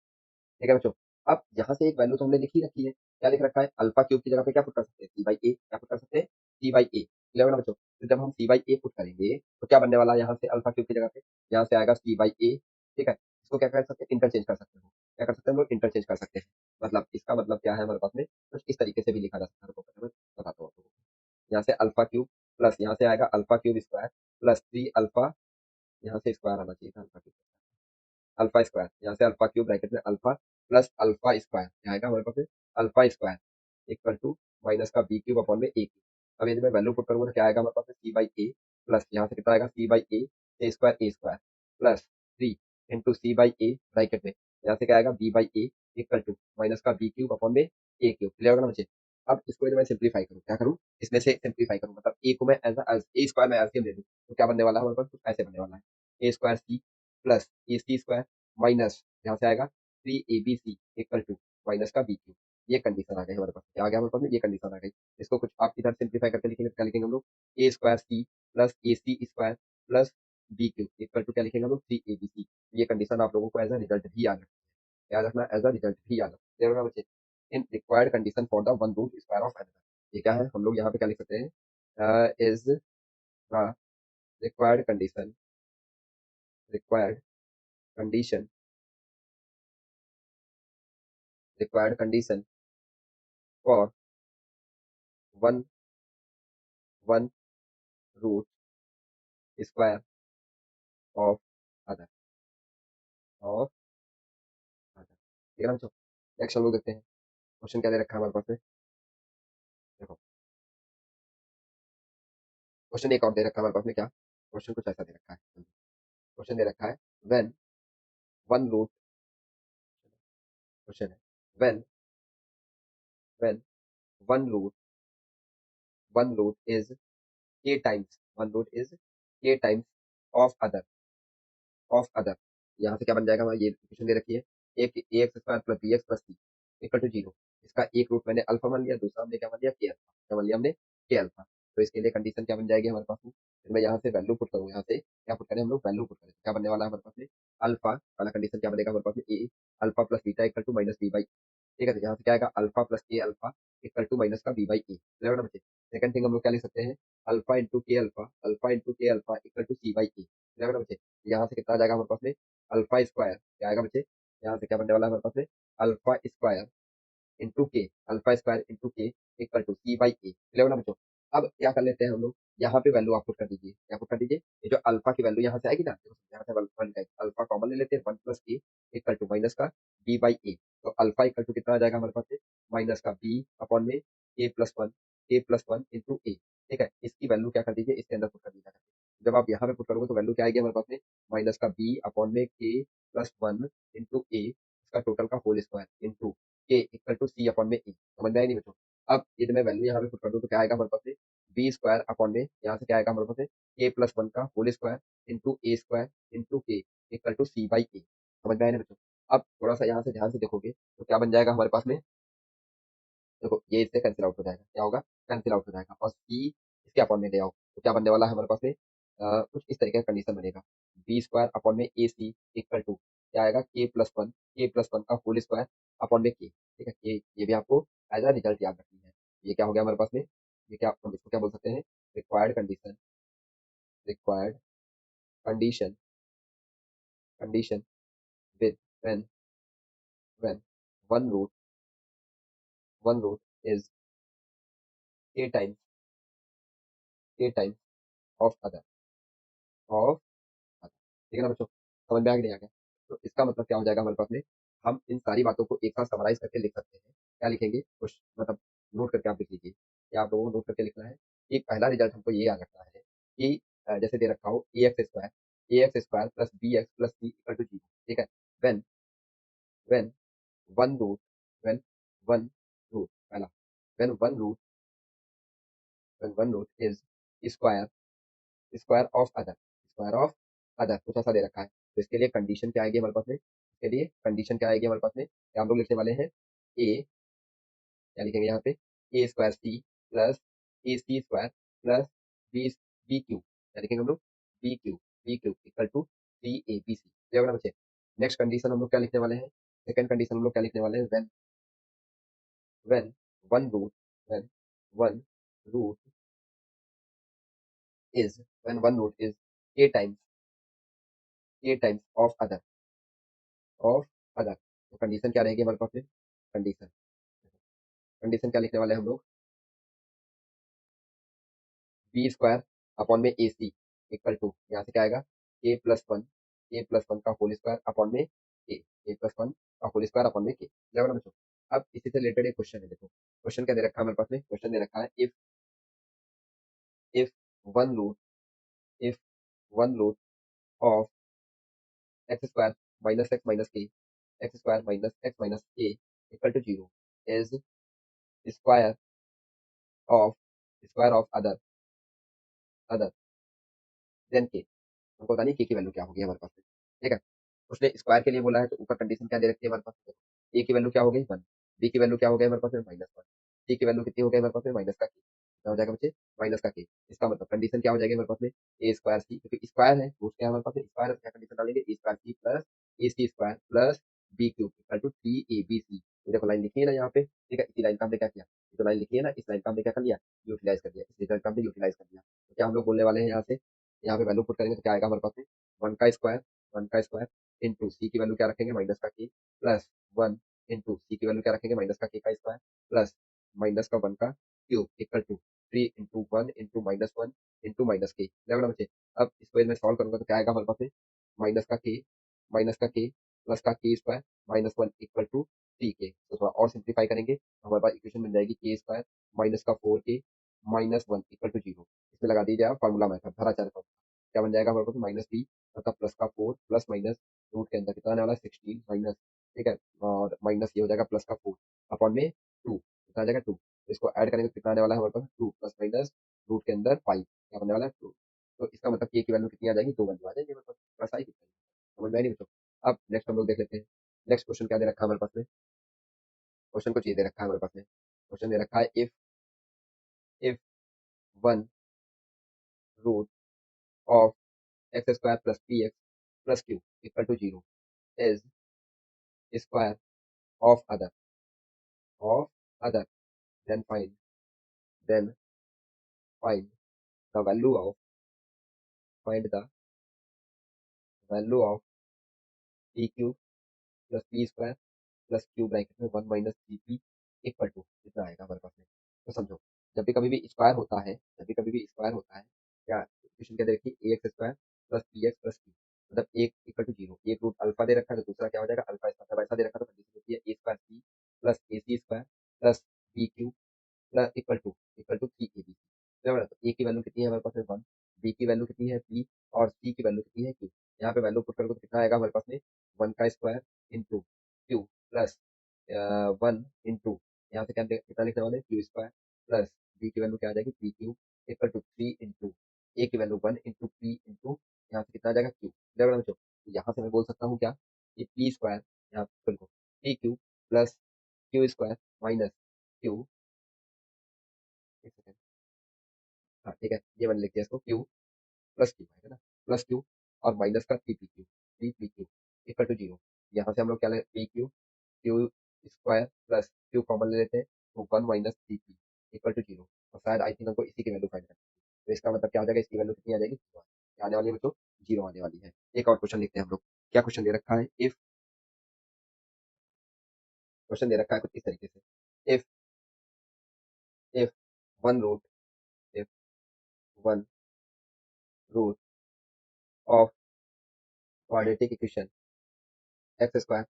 ठीक है बच्चों। अब यहाँ से एक वैल्यू तो हमने लिख ही रखी है, क्या लिख रखा है अल्फा क्यूब की जगह पे क्या पुट कर सकते हैं सी बाई ए, क्या पुट कर सकते हैं सी बाई ए, क्लियर ना बच्चों, तो जब हम सी बाई ए पुट करेंगे तो क्या बनने वाला है यहाँ से अल्फा क्यूब की जगह पे यहाँ से आएगा सी बाई ए, ठीक है। इसको क्या कर सकते हैं इंटरचेंज कर सकते हो, क्या कर सकते हैं हम लोग इंटरचेंज कर सकते हैं, मतलब इसका मतलब क्या है हमारे पास में कुछ इस तरीके से भी लिखा जा सकता है, मैं बताता हूँ आपको। यहाँ से अल्फा क्यूब प्लस यहाँ से आएगा alpha cube square plus three alpha, यहाँ से स्क्वायर आना चाहिए था अल्फा स्क्वायर, यहाँ से अल्फा क्यूब ब्रैकेट में अल्फा प्लस अल्फा स्क्वायर क्या आएगा हमारे पास में alpha square equal to minus का बी क्यूब अपॉन में ए क्यूब। अब यदि मैं वैल्यू पुट करूंगा तो क्या आएगा हमारे पास में सी बाई ए प्लस यहाँ से कितना आएगा c by a square plus three into c by a bracket में यहाँ से क्या आएगा b by a equal to minus का बी क्यूब अपॉन में ए क्यूब, क्लियर होगा ना मुझे। अब इसको यदि मैं सिंप्लीफाई करूँ क्या करूँ इसमें से सिंप्लीफाई करूँ मतलब ए को मैं एज ए स्क्वायर में एलसीएम ले लूँ तो क्या बनने वाला है हमारे पास कुछ ऐसे बनने वाला है ए स्क्वायर सी प्लस ए सी स्क्वायर माइनस यहाँ से आएगा three A B C equal to minus का बी क्यू, ये कंडीशन आ गई हमारे पास, क्या आ गया हमारे पास में ये कंडीशन आ गई। इसको कुछ आप इधर सिंप्लीफाई करके लिखेंगे तो क्या लिखेंगे हम लोग a square C plus A C square plus b q equal to क्या लिखेंगे हम लोग थ्री ए बी सी, ये कंडीशन आप लोगों को एज अ रिजल्ट भी याद रखना है, याद रखना एज अ रिजल्ट भी याद रखना बच्चे। In required condition for the one root square of another, ये क्या है हम लोग यहाँ पे क्या लिख सकते हैं is the required condition required condition required condition for one one root square of other of other, ठीक है ना बच्चों। नेक्स्ट हम लोग देखते हैं क्वेश्चन क्या दे रखा है हमारे पास में, देखो क्वेश्चन एक और दे रखा है हमारे पास में, क्या क्वेश्चन कुछ ऐसा दे रखा है। क्वेश्चन दे रखा है व्हेन वन रूट, क्वेश्चन है when when one root one root is k times one root is k times of other. यहाँ से क्या बन जाएगा, हमारा ये इक्वेशन दे रखी है, एक a x square plus b x plus c equal to zero. इसका एक रूट मैंने अल्फा मान लिया, दूसरा हमने क्या मान लिया, के अल्फा, क्या मान लिया हमने, के अल्फा। तो इसके लिए कंडीशन क्या बन जाएगी हमारे पास में, फिर मैं यहाँ से वैल्यू पुट करूँ, यहाँ से क्या पुट करें हम लोग, वैल्यू पुट करें, क्या बनने वाला है हमारे पास में, अल्फा वाला कंडीशन क्या बनेगा हमारे पास में, a alpha plus beta equal to minus B by, ठीक है। तो यहाँ से क्या आएगा, alpha plus k alpha equal to minus का बी बाई ए, ना बच्चे। सेकंड थिंग हम लोग क्या लिख सकते हैं, अल्फा इंटू के alpha equal to C by a, ना बच्चे। यहाँ से कितना आ जाएगा हमारे पास में, अल्फा स्क्वायर क्या आएगा बच्चे, यहाँ से क्या बनने वाला है हमारे पास में, अल्फा स्क्वायर इंटू के, alpha square into K equal to C by A, clear ना बच्चों। अब क्या कर लेते हैं हम लोग, यहाँ पे वैल्यू आप पुट कर दीजिए, क्या पुट कर दीजिए, ये जो अल्फा की वैल्यू यहाँ से आएगी ना, देखो यहाँ से वन का अल्फा कॉमन ले लेते हैं, one plus k equal to minus का बी बाई ए। तो अल्फा इक्वल टू कितना आ जाएगा हमारे पास में, माइनस का बी अपॉन में ए प्लस वन इंटू ए, ठीक है। इसकी वैल्यू क्या कर दीजिए, इसके अंदर पुट कर दीजिएगा। जब आप यहाँ पे पुट करोगे तो वैल्यू क्या आएगी हमारे पास में, माइनस का बी अपॉन में के प्लस वन इंटू ए, इसका टोटल का whole square into K equal to C upon में ई, समझ में आई नहीं बच्चों। अब यदि मैं वैल्यू यहाँ पे पुट कर दूँ तो क्या आएगा हमारे पास में, बी स्क्वायर अपॉन में यहाँ से क्या आएगा हमारे पास में, के प्लस वन का whole square into A square into K equal to C by a, समझ में आया ना बच्चों। अब थोड़ा सा यहाँ से ध्यान से देखोगे तो क्या बन जाएगा हमारे पास में, देखो ये इससे कैंसिल आउट हो जाएगा, क्या होगा, कैंसिल आउट हो जाएगा, और सी इसके अपॉन में ले आओ तो क्या बनने वाला है हमारे पास में, कुछ इस तरीके का कंडीशन बनेगा, बी स्क्वायर अपॉन में ए सी इक्वल टू क्या आएगा, के प्लस वन का होल स्क्वायर अपॉन में के, ठीक है। ये भी आपको एज अ रिजल्ट याद रखनी है। ये क्या हो गया हमारे पास में, ये क्या हम इसको क्या बोल सकते हैं, required condition, required condition condition with when when one root is k times of other of other, ठीक है ना बच्चों, समझ में आ गया नहीं आ गया। तो इसका मतलब क्या हो जाएगा हमारे पास में, हम इन सारी बातों को एक साथ समराइज करके लिख सकते हैं, क्या लिखेंगे कुछ मतलब नोट करके आप लिख लीजिए, क्या आप लोगों को नोट करके लिखना है कि पहला रिजल्ट हमको ये याद रखना है कि जैसे दे रखा हो a x square plus b x plus c equal to zero, ठीक है। When when one root when one root पहला when one root is square square of other, कुछ ऐसा दे रखा है। तो इसके लिए कंडीशन क्या आएगी हमारे पास में, इसके लिए कंडीशन क्या आएगी हमारे पास में, क्या हम लोग लिखने वाले हैं, ए क्या लिखेंगे यहाँ पे, a square C plus A C square plus b b q, क्या लिखेंगे हम लोग, b q equal to c a B c, clear ना बच्चे। नेक्स्ट कंडीशन हम लोग क्या लिखने वाले हैं, सेकंड कंडीशन हम लोग क्या लिखने वाले हैं, when one root when one root when one root is A times of other. तो कंडीशन क्या रहेगी हमारे पास में, कंडीशन कंडीशन क्या लिखने वाले हैं हम लोग, बी स्क्वायर अपॉन में ए सी इक्वल टू यहाँ से क्या आएगा, ए प्लस वन का होल स्क्वायर अपॉन में ए प्लस वन का होल स्क्वायर अपॉन में के, ना बच्चों। अब इसी से रिलेटेड एक क्वेश्चन है, देखो क्वेश्चन क्या दे रखा है हमारे पास में, क्वेश्चन दे रखा है if one root if one root of x square minus k equal to zero is square of other other then k, हमको पता नहीं के की वैल्यू क्या होगी हमारे पास में, ठीक है। उसने स्क्वायर के लिए बोला है तो ऊपर कंडीशन क्या दे रखी है हमारे पास में, ए की वैल्यू क्या हो गई वन, बी की वैल्यू क्या हो गई हमारे पास में माइनस वन, सी की वैल्यू कितनी हो गई हमारे पास में माइनस का के, क्या हो जाएगा बच्चे, माइनस का के। इसका मतलब कंडीशन क्या हो जाएगी हमारे पास में, ए स्क्वायर सी, क्योंकि स्क्वायर है रूट क्या है हमारे पास में, स्क्वायर है तो क्या कंडीशन डालेंगे, a square C plus A C square plus b cube equal to three A B c. तो देखो लाइन लिखी है ना यहाँ पे, ठीक है। इसी लाइन का हमने क्या किया, ये जो लाइन लिखी है ना, इस लाइन का हमने क्या कर लिया, यूटिलाइज कर दिया, इस रिजल्ट का हमने यूटिलाइज कर दिया। तो क्या हम लोग बोलने वाले हैं यहाँ से, यहाँ पे वैल्यू पुट करेंगे तो क्या आएगा हमारे पास में, वन का स्क्वायर इंटू सी की वैल्यू क्या रखेंगे माइनस का के प्लस वन इंटू सी की वैल्यू क्या रखेंगे माइनस का के का स्क्वायर प्लस माइनस का वन का cube equal to three into one into minus K, ना बच्चे। अब इसको मैं सॉल्व करूंगा तो क्या आएगा हमारे पास में, माइनस का के प्लस का K square minus one equal to three K. तो थोड़ा और सिंप्लीफाई करेंगे तो हमारे पास इक्वेशन बन जाएगी के स्क्वायर माइनस का four K minus one equal to zero. इसमें लगा दीजिए आप फार्मूला मेथड धरा चार फॉर्मूला क्या बन जाएगा हमारे पास माइनस बी मतलब प्लस का 4 प्लस माइनस रूट के अंदर कितना आने वाला है 16 माइनस ठीक है और माइनस ये हो जाएगा प्लस का 4 अपॉन में 2 कितना आ जाएगा 2 इसको ऐड करेंगे तो कितना आने वाला है हमारे पास 2 प्लस माइनस रूट के अंदर 5 क्या बनने वाला है 2 तो इसका मतलब k की वैल्यू कितनी आ जाएगी 2 वैल्यू आ जाएगी मतलब प्लस आई कितना समझ में आई नहीं बच्चों। अब नेक्स्ट हम लोग देख लेते हैं नेक्स्ट क्वेश्चन क्या दे रखा है हमारे पास में क्वेश्चन कुछ ये दे रखा है हमारे पास में क्वेश्चन दे रखा है if one root of x square plus P x plus Q equal to zero is square of other then then find the value of find the value of p cube plus p square plus Q bracket में 1 minus G P equal to इतना आएगा हमारे पास में तो समझो जब भी कभी भी स्क्वायर होता है जब भी कभी भी स्क्वायर होता है क्या इक्वेशन क्या दे रखी है a x square plus P x plus q मतलब एक इक्वल टू जीरो एक रूट अल्फा दे रखा है तो दूसरा क्या हो जाएगा अल्फा स्क्वायर जब ऐसा दे रखा है तो कंडीशन होती है ए square C plus A C square plus b q plus equal to three A b बराबर है? तो ए की वैल्यू कितनी है हमारे पास में वन बी की वैल्यू कितनी है पी और सी की वैल्यू कितनी है क्यू यहाँ पे वैल्यू पुट करोगे तो कितना आएगा हमारे पास में वन का square into q plus one into यहाँ से क्या कितना लिखने वाले क्यू स्क्वायर प्लस बी की वैल्यू क्या आ जाएगी p Q equal to three into a की value one into p into यहाँ से कितना आ जाएगा क्यू बराबर है बच्चों तो यहाँ से मैं बोल सकता हूँ क्या कि पी स्क्वायर यहाँ बिल्कुल P Q plus Q square minus Q एक सेकेंड हाँ ठीक है ये मैंने लिख दिया इसको क्यू प्लस क्यू है ना प्लस क्यू और माइनस का three P Q equal to zero यहाँ से हम लोग क्या ले P Q Q square plus Q common ले लेते हैं तो one minus three P equal to zero और शायद आई थिंक हमको इसी की वैल्यू फाइंड करनी है तो इसका मतलब क्या हो जाएगा इसकी वैल्यू कितनी आ जाएगी जीरो आने वाली है बच्चों जीरो आने वाली है एक और क्वेश्चन लिखते हैं हम लोग क्या क्वेश्चन दे रखा है इफ क्वेश्चन दे रखा है कुछ इस तरीके से if one root if one root of quadratic equation x square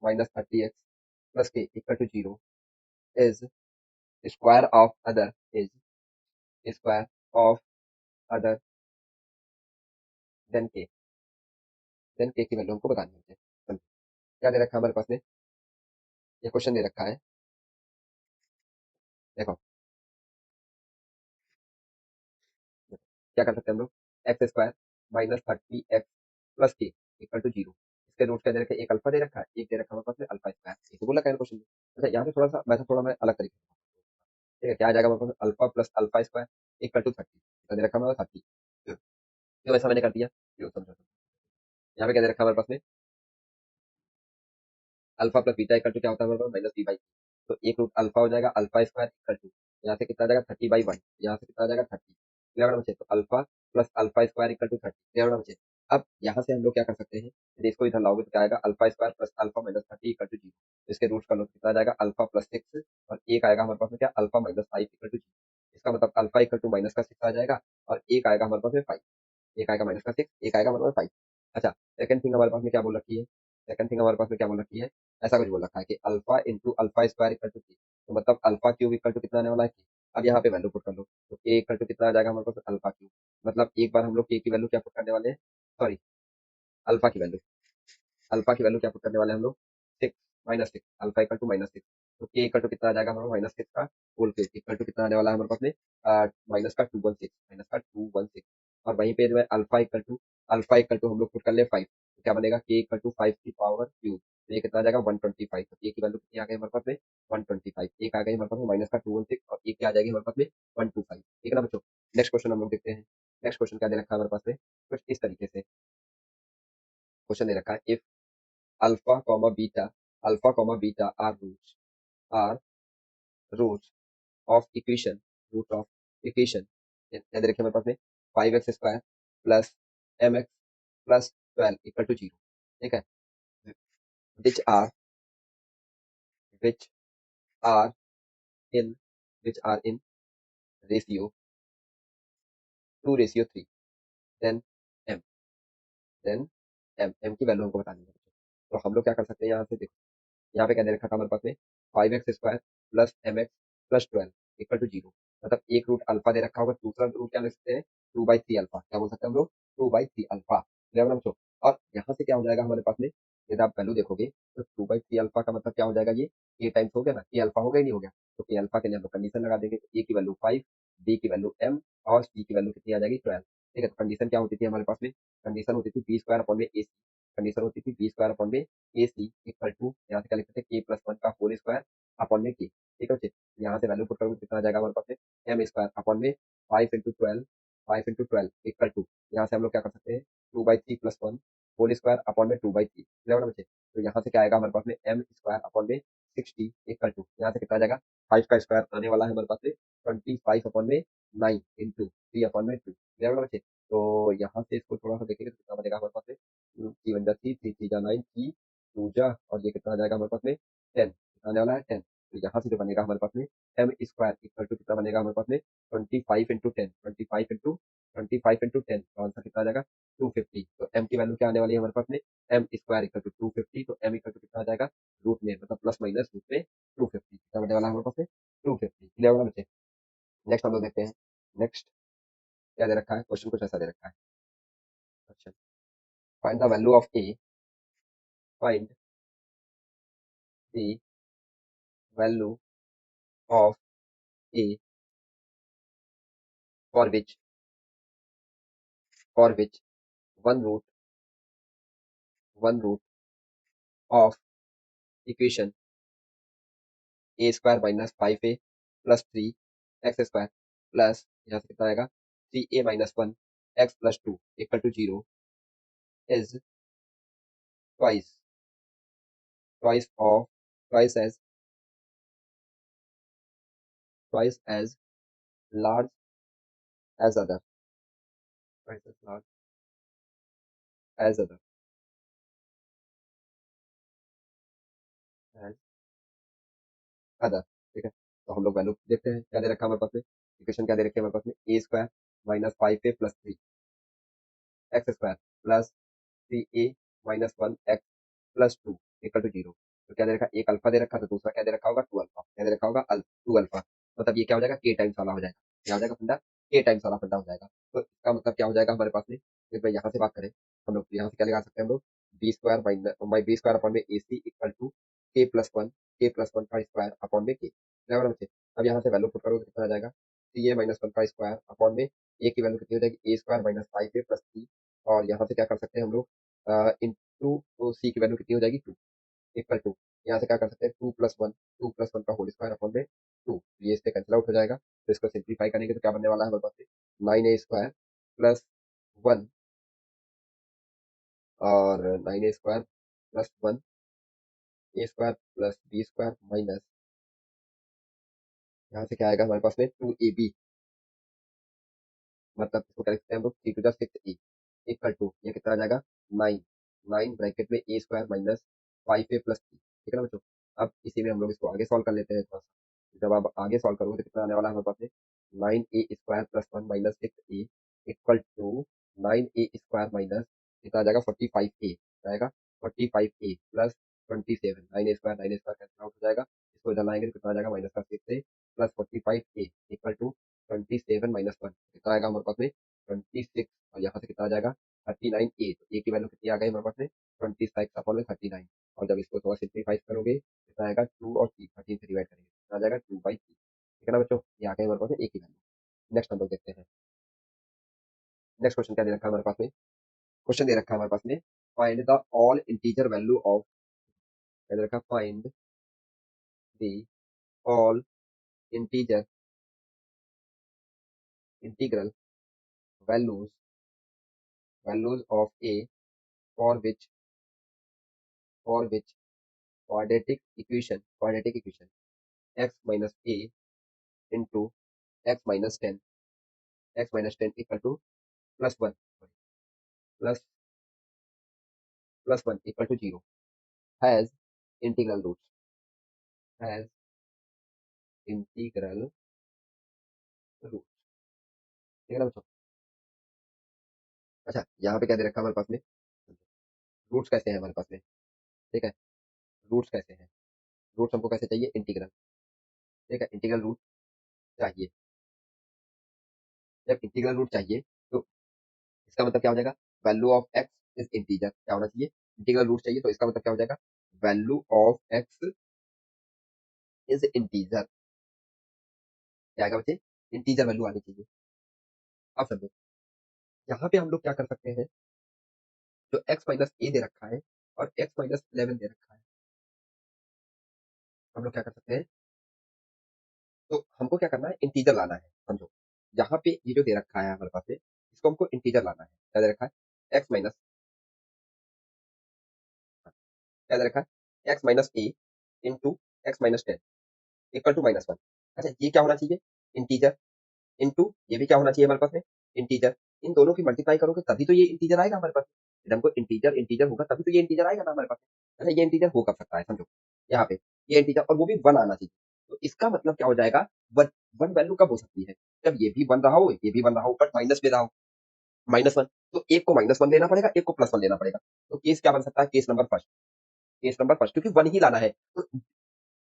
minus thirty x plus k equal to zero is square of other is square of other then k की value हमको बतानी होती है समझो, क्या दे रखा है हमारे पास में ये क्वेश्चन दे रखा है देखो क्या कर सकते हैं हम लोग x square minus thirty x plus k equal to zero इसके रूट क्या दे रखा है एक अल्फा दे रखा है एक दे रखा है हमारे पास में अल्फा स्क्वायर ये तो बोला क्या क्वेश्चन में अच्छा यहाँ पे थोड़ा मैं अलग तरीके से ठीक है क्या आ जाएगा हमारे पास alpha plus alpha square equal to thirty दे रखा है हमारे 30 क्यों ऐसा मैंने कर दिया क्यों समझो यहाँ पे क्या दे रखा है हमारे पास में alpha plus beta equal to क्या होता है हमारे पास माइनस बी बाई तो एक रूट अल्फा हो जाएगा अल्फा स्क्वायर इक्वल टू यहाँ से कितना आ जाएगा 30/1 यहाँ से कितना आ जाएगा 30 क्लियर बच्चे तो alpha plus alpha square equal to 30 clear बच्चे अब यहाँ से हम लोग क्या कर सकते हैं यदि इसको इधर लाओगे तो क्या आएगा alpha square plus alpha minus 30 equal to zero इसके रूट का लोग कितना आ जाएगा अल्फा प्लस सिक्स और एक आएगा हमारे पास में क्या alpha minus five equal to zero इसका मतलब अल्फा इक्वल टू माइनस का सिक्स आ जाएगा और एक आएगा हमारे पास में फाइव एक आएगा माइनस का सिक्स एक आएगा हमारे पास फाइव अच्छा सेकंड थिंग हमारे पास में क्या बोल रखी है सेकंड थिंग हमारे पास में क्या बोल रखी है ऐसा कुछ बोल रखा है कि alpha into alpha square equal to three तो मतलब अल्फा क्यूब इक्वल टू कितना आने वाला है के अब यहाँ पे वैल्यू पुट कर लो तो ए इक्वल टू कितना आ जाएगा हमारे पास अल्फा क्यूब मतलब एक बार हम लोग के की वैल्यू क्या पुट करने वाले हैं सॉरी अल्फा की वैल्यू अल्फा की वैल्यू क्या पुट करने वाले हैं हम लोग six minus six alpha equal to minus six तो के इक्वल टू कितना आ जाएगा हमारा माइनस सिक्स का होल क्यूब इक्वल टू कितना आने वाला है हमारे पास में माइनस का 216 माइनस का 216 और वहीं पे जो है अल्फा इक्वल टू हम लोग पुट कर ले फाइव तो क्या बनेगा के इक्वल टू फाइव की पावर क्यूब तो ये कितना आ जाएगा 125 तो ए की वैल्यू कितनी आ गई हमारे पास में 125 एक आ गई हमारे पास में माइनस का 216 और एक क्या आ जाएगी हमारे पास में 125 ठीक है ना बच्चों नेक्स्ट क्वेश्चन हम लोग देखते हैं नेक्स्ट क्वेश्चन क्या दे रखा है हमारे पास में कुछ इस तरीके से क्वेश्चन दे रखा है if alpha comma beta are roots of equation root of equation याद रखिए हमारे पास में five X square plus M X plus twelve equal to zero ठीक है which are which are in which are in ratio 2:3 then M then M की value हमको बतानी है तो हम लोग क्या कर सकते हैं यहाँ से देखो यहाँ पे क्या दे रखा था हमारे पास में five X square plus M X plus twelve equal to zero मतलब एक रूट अल्फा दे रखा होगा, दूसरा रूट क्या लिख सकते हैं, 2/3 अल्फा, क्या बोल सकते हैं हम लोग, 2/3 अल्फा। क्लियर है बच्चों। और यहाँ से क्या हो जाएगा हमारे पास में, यदि आप वैल्यू देखोगे तो 2/3 अल्फा का मतलब क्या हो जाएगा, ये ए टाइम्स हो गया ना, ए अल्फा हो गया, नहीं हो गया। तो ए अल्फा के लिए हम लोग कंडीशन लगा देंगे, ए की वैल्यू 5, बी की वैल्यू m, और सी की वैल्यू कितनी आ जाएगी, 12। ठीक है, तो कंडीशन क्या होती थी हमारे पास में, कंडीशन होती थी बी स्क्वायर अपॉन में ए सी, कंडीशन होती थी बी स्क्वायर अपॉन में ए सी इक्वल टू, यहाँ से क्या लिखते थे, k+1 का होल स्क्वायर अपॉन में के। ठीक है बच्चे, यहाँ से वैल्यू पुट करोगे कितना आ जाएगा हमारे पास में, एम स्क्वायर अपॉन में 5 × 12, 5 × 12 इक्वल टू, यहाँ से हम लोग क्या कर सकते हैं, 2/3+1 होल स्क्वायर अपॉन में 2/3। क्लियर है बच्चे। तो यहाँ से क्या आएगा हमारे पास में, एम स्क्वायर अपॉन में 60 इक्वल टू, यहाँ से कितना आ जाएगा, 5 का स्क्वायर आने वाला है हमारे पास में 25 अपॉन में 9 इंटू 3/2। क्लियर है बच्चे। तो यहाँ से इसको थोड़ा सा देखेंगे तो कितना बनेगा हमारे पास में, 3 × 1 = 3, 3 × 3 = 9, 3 2 जा, और ये कितना आ जाएगा हमारे पास में 10, आने वाला है 10। तो यहाँ से जो बनेगा हमारे पास में, एम स्क्वायर इक्वल टू कितना बनेगा हमारे पास में, 25 × 10, 25 × 10 तो आंसर कितना आ जाएगा, 250। तो एम की वैल्यू क्या आने वाली है हमारे पास में, एम स्क्वायर इक्वल टू 250, तो एम इक्वल टू कितना आ जाएगा, रूट में मतलब प्लस माइनस रूट में 250, कितना बने वाला है हमारे पास में, 250। क्लियर होगा बच्चे। नेक्स्ट हम लोग देखते हैं। नेक्स्ट क्या दे रखा है, क्वेश्चन कुछ ऐसा दे रखा है। अच्छा, find the value of A, find the value of A for which, one root, of equation A square minus 5a plus 3x² plus, यहाँ से कितना आएगा, 3a - 1 x + 2 equal to 0 is twice, twice of, twice as, twice as large as other, twice as large as other, as other. ठीक है, तो हम लोग value देखते हैं क्या दे रखा है हमारे पास में, इक्वेशन क्या दे रखी है हमारे पास में, a square minus 5a plus 3x² plus 3a - 1 x + 2 equal to 0। तो क्या दे रखा है, एक अल्फा दे रखा, तो दूसरा क्या दे रखा होगा, 2 अल्फा, क्या दे रखा होगा, 2 अल्फा। मतलब ये क्या हो जाएगा, के टाइम्स वाला हो जाएगा, क्या हो जाएगा फंडा, के टाइम्स वाला फंडा हो जाएगा। तो इसका मतलब क्या हो जाएगा हमारे पास में, फिर भाई यहाँ से बात करें हम लोग, यहाँ से क्या लगा सकते हैं हम लोग, बी स्क्वायर अपॉन में ए सी इक्वल टू के+1 का स्क्वायर अपॉन में के। बराबर बच्चे। अब यहाँ से वैल्यू पुट करोगे तो कितना आ जाएगा, 3a - 1 का स्क्वायर अपॉन में ए की वैल्यू कितनी हो जाएगी, a² - 5a + 3, और यहाँ से क्या कर सकते हैं हम लोग, इंटू सी की वैल्यू कितनी हो जाएगी, 2 इक्वल टू, यहाँ से क्या कर सकते हैं, 2+1 का होल स्क्वायर अपॉन में 2, ये इससे कैंसिल आउट हो जाएगा। तो इसको सिंप्लीफाई करेंगे तो क्या बनने वाला है हमारे पास में, 9a² प्लस 1, और 9a² plus 1 a² plus b² minus, यहाँ से क्या आएगा हमारे पास में, 2ab, मतलब इसको क्या लिखते हैं हम लोग, 3 × 6 इक्वल टू, ये कितना आ जाएगा, 9, 9 ब्रैकेट में a² माइनस 5a + 3। ठीक है ना बच्चों। अब इसी में हम लोग इसको आगे सॉल्व कर लेते हैं थोड़ा सा। जब आप आगे सॉल्व करोगे तो कितना आने वाला है हमारे पास में, 9a² + 1 minus 6a equal to 9a² minus, कितना आ जाएगा, 45a आएगा, 45a plus 27, 9a² cancel out हो जाएगा, इसको इधर लाएंगे तो कितना आ जाएगा, माइनस का 6a plus 45a equal to 27 - 1, कितना आएगा हमारे पास में, 26, और यहाँ से कितना आ जाएगा, 39a। तो a की वैल्यू कितनी आ गई हमारे पास में, 26/39, और जब इसको थोड़ा सिंप्लीफाई करोगे कितना आएगा, 2 और 3, 13 से डिवाइड करेंगे कितना आ जाएगा, 2/3। ठीक है ना बच्चों, ये आ गए हमारे पास में a की वैल्यू। नेक्स्ट हम लोग देखते हैं। नेक्स्ट क्वेश्चन क्या दे रखा है हमारे पास में, क्वेश्चन दे रखा है हमारे पास में, find the all integer value of, क्या दे रखा, find the all integer integral values, of a for which quadratic equation x minus a into x minus 10 equal to plus 1, plus 1 equal to 0 has integral roots, has integral roots। ठीक है ना बच्चों। अच्छा, यहाँ पे क्या दे रखा है हमारे पास में, रूट्स कैसे हैं हमारे पास में। ठीक है, रूट्स कैसे हैं, रूट्स हमको कैसे चाहिए, इंटीग्रल। ठीक है, इंटीग्रल रूट चाहिए। जब इंटीग्रल रूट चाहिए तो इसका मतलब क्या हो जाएगा, value of x is integer, क्या होना चाहिए, इंटीग्रल रूट चाहिए तो इसका मतलब क्या हो जाएगा, value of x is integer, क्या आएगा बच्चे, इंटीजर वैल्यू आनी चाहिए। अब समझो, यहाँ पे हम लोग क्या कर सकते हैं, जो x माइनस ए दे रखा है और x माइनस 11 दे रखा है, हम लोग क्या कर सकते हैं, तो हमको क्या करना है, इंटीजर लाना है। समझो, यहाँ पे ये जो दे रखा है हमारे पास में, इसको हमको इंटीजर लाना है। क्या दे रखा है, x माइनस, क्या दे रखा है, x minus A into X minus 10 equal to minus 1। अच्छा, ये क्या होना चाहिए, इंटीजर, इंटू ये भी क्या होना चाहिए हमारे पास में, इंटीजर। इन दोनों की मल्टीप्लाई करोगे तभी तो ये इंटीजर आएगा हमारे पास। जब हमको इंटीजर इंटीजर होगा तभी तो ये इंटीजर आएगा ना हमारे पास। अच्छा, ये इंटीजर हो कब सकता है, समझो, यहाँ पे ये इंटीजर और वो भी वन आना चाहिए। तो इसका मतलब क्या हो जाएगा, वन, वन वैल्यू कब हो सकती है, जब ये भी वन रहा हो, ये भी वन रहा हो, बट माइनस में रहा हो, माइनस वन, तो एक को माइनस वन लेना पड़ेगा, एक को प्लस वन लेना पड़ेगा। तो केस क्या बन सकता है, case number first, case number first, क्योंकि वन ही लाना है तो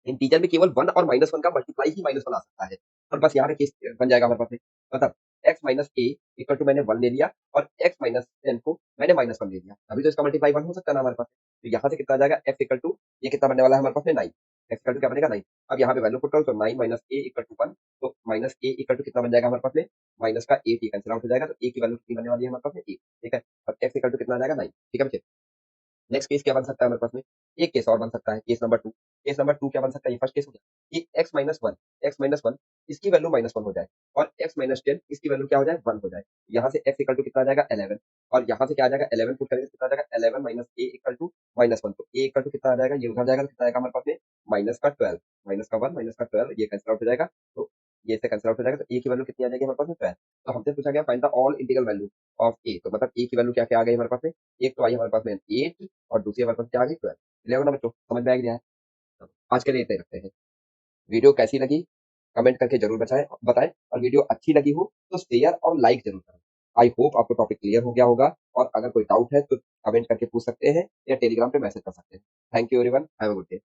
इंटीजर में केवल वन और माइनस वन का मल्टीप्लाई ही माइनस वन आ सकता है। और बस यहाँ पे केस बन जाएगा हमारे पास में, मतलब X minus A equal to मैंने वन ले लिया और एक्स माइनस टेन को मैंने माइनस वन ले लिया, अभी तो इसका मल्टीप्लाई वन हो सकता है ना हमारे पास। तो यहाँ से कितना आ जाएगा, एक्स इक्वल टू, ये कितना बनने वाला है हमारे पास में, नाइन, एक्स इक्वल टू क्या बनेगा, नाइन। अब यहाँ पे वैल्यू पुट करो तो nine minus A equal to one, तो माइनस ए इक्वल टू कितना बन जाएगा हमारे पास में, माइनस का एट, ये कैंसिल आउट हो जाएगा, तो ए की वैल्यू कितनी बनने वाली है हमारे पास में, ए, ठीक है। अब एक्स इक्वल टू कितना आ जाएगा, नाइन, ठीक है बच्चे। नेक्स्ट केस क्या बन सकता है हमारे पास में, एक केस और बन सकता है, case number two. Case number two क्या बन सकता है, ये फर्स्ट केस हो गया कि x minus one, x minus one इसकी वैल्यू माइनस वन हो जाए और एक्स माइनस टेन इसकी वैल्यू क्या हो जाए, वन हो जाए। यहाँ से एक्स इक्वल टू कितना आ जाएगा, 11, और यहाँ से क्या आ जाएगा, 11 पुट करेंगे कितना आ जाएगा, 11 minus A equal to minus one, तो ए इक्वल टू कितना आ जाएगा, ये उधर जाएगा तो कितना आएगा हमारे पास में, माइनस का 12, माइनस का वन माइनस का 12, ये कैंसिल आउट हो जाएगा, तो ये से कैंसिल आउट हो जाएगा, तो ए की वैल्यू कितनी आ जाएगी हमारे पास में, 12। तो हमसे पूछा गया find the all integral value of a, तो मतलब ए की वैल्यू क्या क्या आ गई हमारे पास में, एक तो आई हमारे पास में 8 और दूसरी हमारे पास क्या आ गई, 12। क्लियर ना बच्चों, समझ में आ गया है। आज के लिए इतना ही रखते हैं। वीडियो कैसी लगी कमेंट करके जरूर बताएं बताएं, और वीडियो अच्छी लगी हो तो शेयर और लाइक जरूर करें। आई होप आपको टॉपिक क्लियर हो गया होगा, और अगर कोई डाउट है तो कमेंट करके पूछ सकते हैं या टेलीग्राम पे मैसेज कर सकते हैं। Thank you everyone, have a good day.